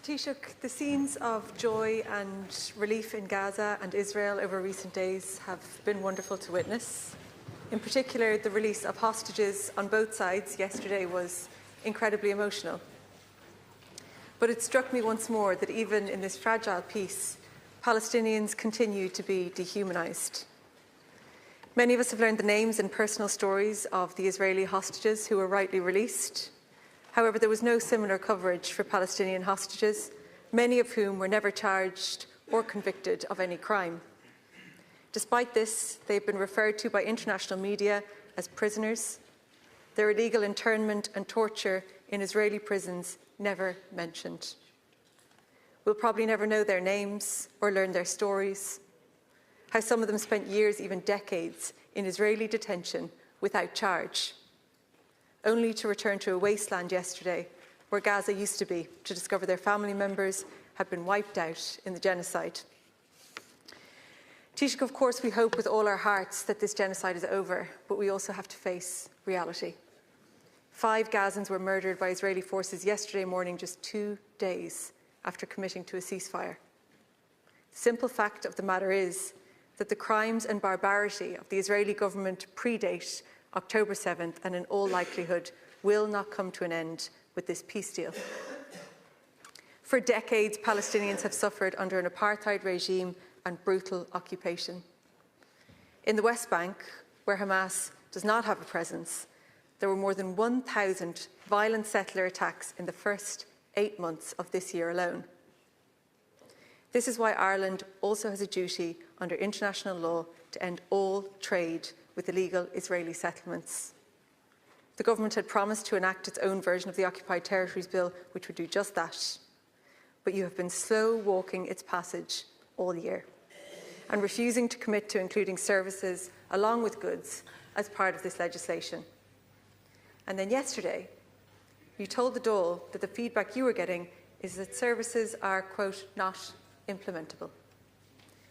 Taoiseach, the scenes of joy and relief in Gaza and Israel over recent days have been wonderful to witness. In particular, the release of hostages on both sides yesterday was incredibly emotional. But it struck me once more that even in this fragile peace, Palestinians continue to be dehumanised. Many of us have learned the names and personal stories of the Israeli hostages who were rightly released. However, there was no similar coverage for Palestinian hostages, many of whom were never charged or convicted of any crime. Despite this, they've been referred to by international media as prisoners. Their illegal internment and torture in Israeli prisons never mentioned. We'll probably never know their names or learn their stories, how some of them spent years, even decades, in Israeli detention without charge, only to return to a wasteland yesterday where Gaza used to be, to discover their family members had been wiped out in the genocide. Taoiseach, of course, we hope with all our hearts that this genocide is over, but we also have to face reality. 5 Gazans were murdered by Israeli forces yesterday morning, just 2 days after committing to a ceasefire. The simple fact of the matter is that the crimes and barbarity of the Israeli government predate October 7th and in all likelihood will not come to an end with this peace deal. For decades, Palestinians have suffered under an apartheid regime and brutal occupation. In the West Bank, where Hamas does not have a presence, there were more than 1,000 violent settler attacks in the first 8 months of this year alone. This is why Ireland also has a duty under international law to end all trade with illegal Israeli settlements. The government had promised to enact its own version of the Occupied Territories Bill, which would do just that. But you have been slow walking its passage all year and refusing to commit to including services along with goods as part of this legislation. And then yesterday, you told the Dáil that the feedback you were getting is that services are, quote, not implementable,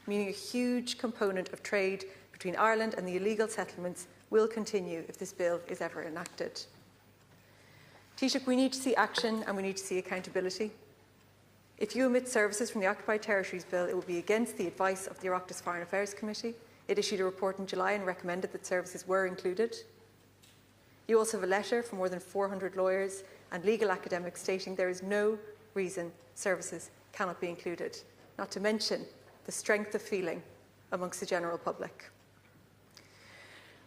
meaning a huge component of trade between Ireland and the illegal settlements will continue if this bill is ever enacted. Taoiseach, we need to see action and we need to see accountability. If you omit services from the Occupied Territories Bill, it will be against the advice of the Oireachtas Foreign Affairs Committee. It issued a report in July and recommended that services were included. You also have a letter from more than 400 lawyers and legal academics stating there is no reason services cannot be included, not to mention the strength of feeling amongst the general public.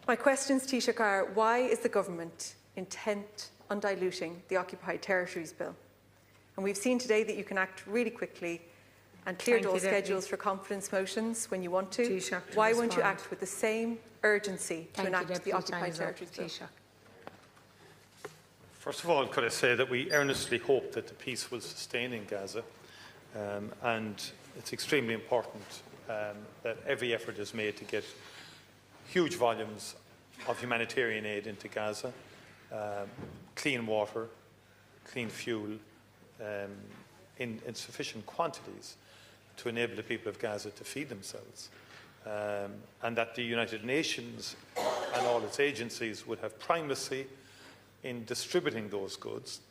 My questions, Taoiseach, are why is the government intent on diluting the Occupied Territories Bill? And we've seen today that you can act really quickly and clear Dáil schedules for confidence motions when you want to. Why won't you act with the same urgency to enact the Occupied Territories Bill? First of all, could I say that we earnestly hope that the peace will sustain in Gaza, and it's extremely important that every effort is made to get huge volumes of humanitarian aid into Gaza, clean water, clean fuel, in sufficient quantities to enable the people of Gaza to feed themselves, and that the United Nations and all its agencies would have primacy in distributing those goods,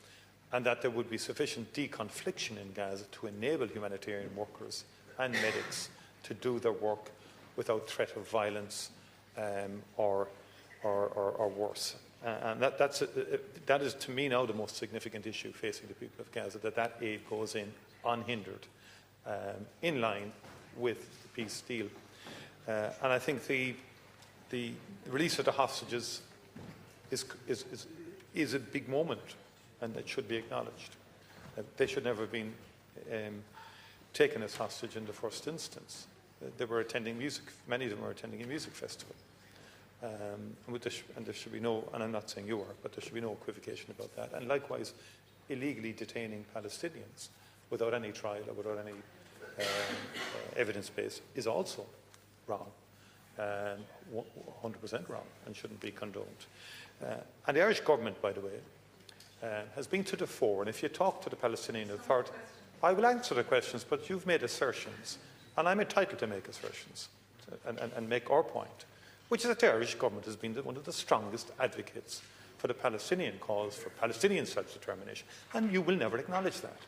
and that there would be sufficient deconfliction in Gaza to enable humanitarian workers and medics to do their work without threat of violence or worse. And that is, to me now, the most significant issue facing the people of Gaza, that aid goes in unhindered, in line with the peace deal. And I think the release of the hostages is a big moment, and it should be acknowledged. They should never have been taken as hostage in the first instance. They were attending many of them were attending a music festival. And there should be no, and I'm not saying you are, but there should be no equivocation about that. And likewise, illegally detaining Palestinians without any trial or without any evidence base is also wrong, 100% wrong, and shouldn't be condoned. And the Irish government, by the way, has been to the fore. And if you talk to the Palestinian Authority, I will answer the questions, but you've made assertions, and I'm entitled to make assertions and make our point, which is that the Irish government has been one of the strongest advocates for the Palestinian cause, for Palestinian self-determination, and you will never acknowledge that.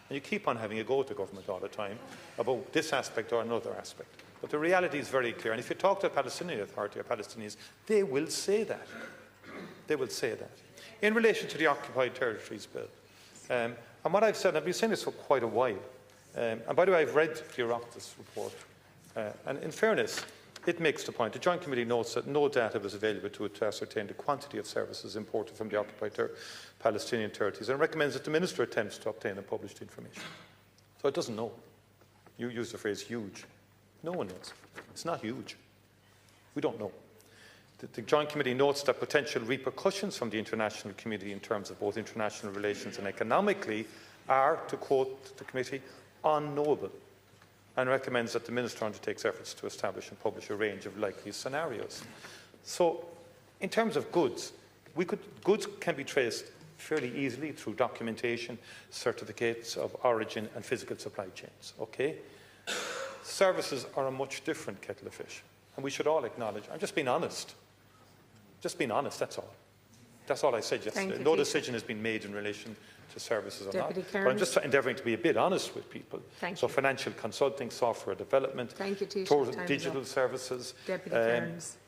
And you keep on having a go at the government all the time about this aspect or another aspect. But the reality is very clear, and if you talk to the Palestinian Authority or Palestinians, they will say that. They will say that. In relation to the Occupied Territories Bill, and what I've said, I've been saying this for quite a while, and by the way, I've read the Oireachtas report, and in fairness, it makes the point. The Joint Committee notes that no data was available to it to ascertain the quantity of services imported from the occupied Palestinian territories, and recommends that the Minister attempts to obtain and publish the information. So it doesn't know. You use the phrase huge. No one knows. It's not huge. We don't know. The Joint Committee notes that potential repercussions from the international community in terms of both international relations and economically are, to quote the committee, unknowable, and recommends that the Minister undertakes efforts to establish and publish a range of likely scenarios. So, in terms of goods, goods can be traced fairly easily through documentation, certificates of origin and physical supply chains. Okay? Services are a much different kettle of fish, and we should all acknowledge. I'm just being honest. Just being honest, that's all. That's all I said yesterday. No decision has been made in relation to services or not. But I'm just endeavouring to be a bit honest with people. So financial consulting, software development, digital services,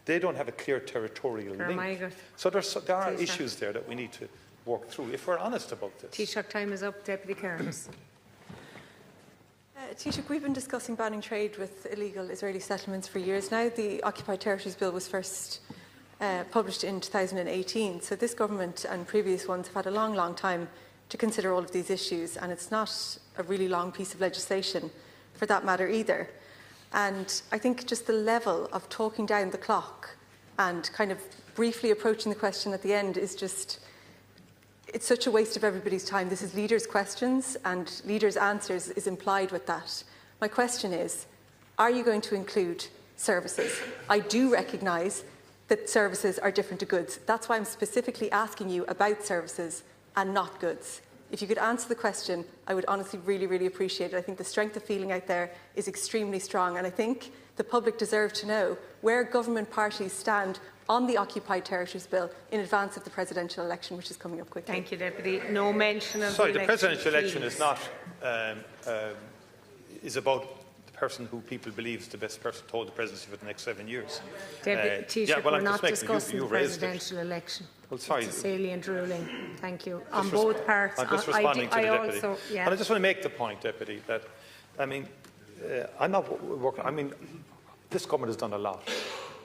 they don't have a clear territorial link. So there are issues there that we need to work through if we're honest about this. Taoiseach, time is up. Deputy Kearns. Taoiseach, we've been discussing banning trade with illegal Israeli settlements for years now. The Occupied Territories Bill was first published in 2018, so this government and previous ones have had a long, long time to consider all of these issues, and it's not a really long piece of legislation for that matter either. And I think just the level of talking down the clock and kind of briefly approaching the question at the end is just, it's such a waste of everybody's time. This is leaders' questions, and leaders' answers is implied with that. My question is, are you going to include services? I do recognise that services are different to goods. That's why I'm specifically asking you about services and not goods. If you could answer the question, I would honestly really, really appreciate it. I think the strength of feeling out there is extremely strong, and I think the public deserve to know where government parties stand on the Occupied Territories Bill in advance of the presidential election, which is coming up quickly. Thank you, Deputy. No mention of the presidential election is not is about the person who people believe is the best person to hold the presidency for the next 7 years. Deputy Taoiseach, we're not discussing the presidential election. Well, sorry. It's a salient ruling. Thank you. On both parts. I'm just responding to the Deputy. And I just want to make the point, Deputy, that, I mean, I'm not working, I mean, this government has done a lot,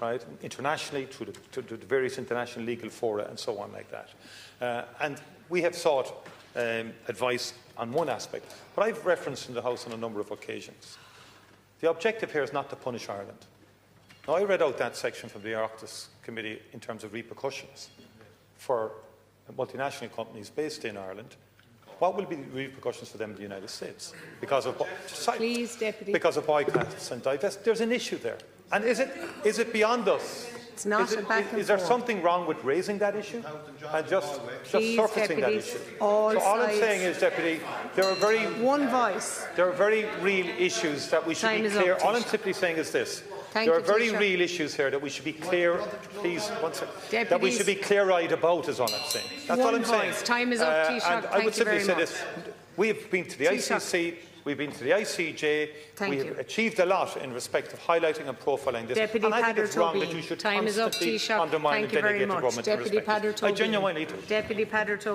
right, internationally, through the various international legal fora and so on like that. And we have sought advice on one aspect, but I've referenced in the House on a number of occasions. The objective here is not to punish Ireland. Now, I read out that section from the Oireachtas Committee in terms of repercussions for multinational companies based in Ireland. What will be the repercussions for them in the United States? Because of, because of boycotts and divest. There's an issue there. And is it beyond us? It's not is there something wrong with raising that issue and just surfacing that issue? So all I'm saying is, Deputy, there are very real issues that we should be clear. All I'm simply saying is this. There are very real issues here that we should be clear, please, one second, that we should be clear-eyed about, is all I'm saying. That's all I'm saying. Time is up, Taoiseach. And I would simply say this. We have been to the ICC, we've been to the ICJ, we have achieved a lot in respect of highlighting and profiling this. Deputy and I think it's wrong that you should constantly undermine and denigrate the government. Deputy Pader Tobin. I genuinely do. Deputy Pader Tobin.